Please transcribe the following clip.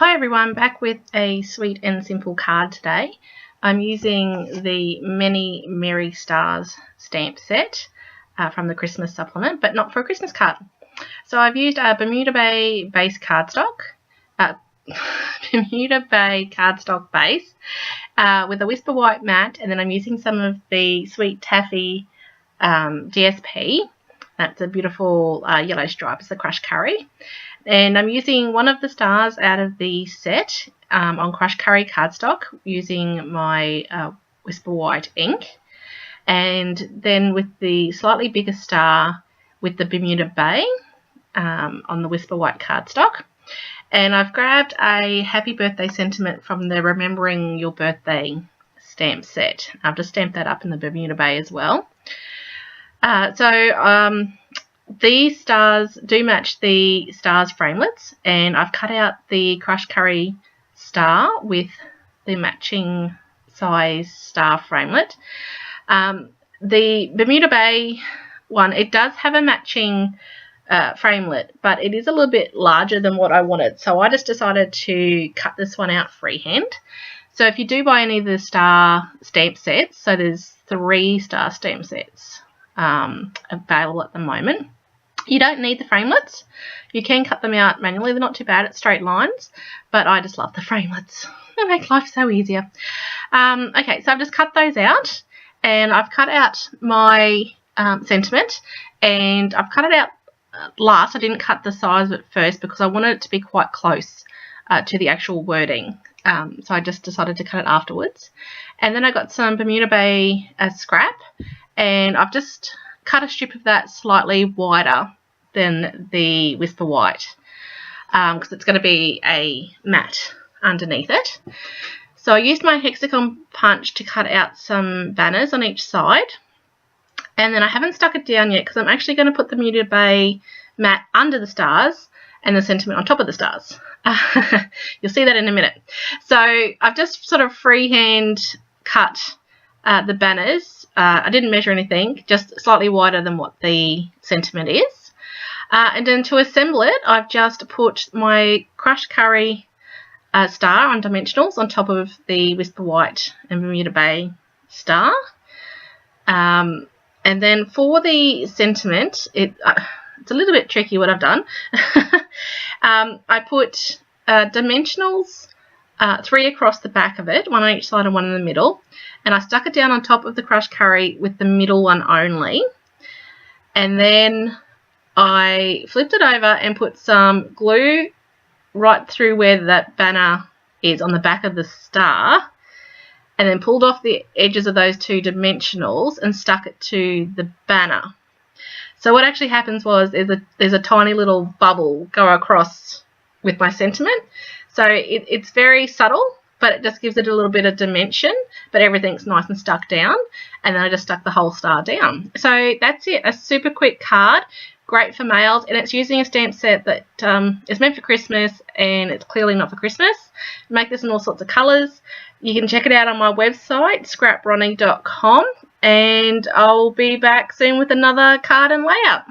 Hi everyone, back with a sweet and simple card today. I'm using the Many Merry Stars stamp set from the Christmas supplement, but not for a Christmas card. So I've used a Bermuda Bay base cardstock, Bermuda Bay cardstock base with a Whisper White matte, and then I'm using some of the Sweet Taffy DSP. That's a beautiful yellow stripe. It's the Crushed Curry. And I'm using one of the stars out of the set on Crushed Curry cardstock using my Whisper White ink. And then with the slightly bigger star with the Bermuda Bay on the Whisper White cardstock. And I've grabbed a happy birthday sentiment from the Remembering Your Birthday stamp set. I've just stamped that up in the Bermuda Bay as well. These stars do match the stars framelits, and I've cut out the Crushed Curry star with the matching size star framelit. The Bermuda Bay one, it does have a matching framelit, but it is a little bit larger than what I wanted, so I just decided to cut this one out freehand. So if you do buy any of the star stamp sets, so there's 3 star stamp sets available at the moment, you don't need the framelits. You can cut them out manually. They're not too bad at straight lines, but I just love the framelits. They make life so easier. Okay, so I've just cut those out, and I've cut out my sentiment, and I've cut it out last. I didn't cut the size of it first because I wanted it to be quite close to the actual wording. So I just decided to cut it afterwards. And then I got some Bermuda Bay scrap, and I've just cut a strip of that slightly wider than the Whisper White because it's going to be a matte underneath it. So I used my hexagon punch to cut out some banners on each side, and then I haven't stuck it down yet because I'm actually going to put the Bermuda Bay matte under the stars and the sentiment on top of the stars. You'll see that in a minute. So I've just sort of freehand cut the banners. I didn't measure anything, just slightly wider than what the sentiment is. And then to assemble it, I've just put my Crushed Curry star on dimensionals on top of the Whisper White and Bermuda Bay star. And then for the sentiment, it's a little bit tricky what I've done. I put dimensionals 3 across the back of it, 1 on each side and 1 in the middle, and I stuck it down on top of the Crushed Curry with the middle one only, and then I flipped it over and put some glue right through where that banner is on the back of the star, and then pulled off the edges of those 2 dimensionals and stuck it to the banner. So what actually happens was there's a tiny little bubble go across with my sentiment. So it's very subtle, but it just gives it a little bit of dimension, but everything's nice and stuck down, and then I just stuck the whole star down. So that's it, a super quick card, great for mails, and it's using a stamp set that is meant for Christmas, and it's clearly not for Christmas. I make this in all sorts of colours. You can check it out on my website, scrapronnie.com, and I'll be back soon with another card and layout.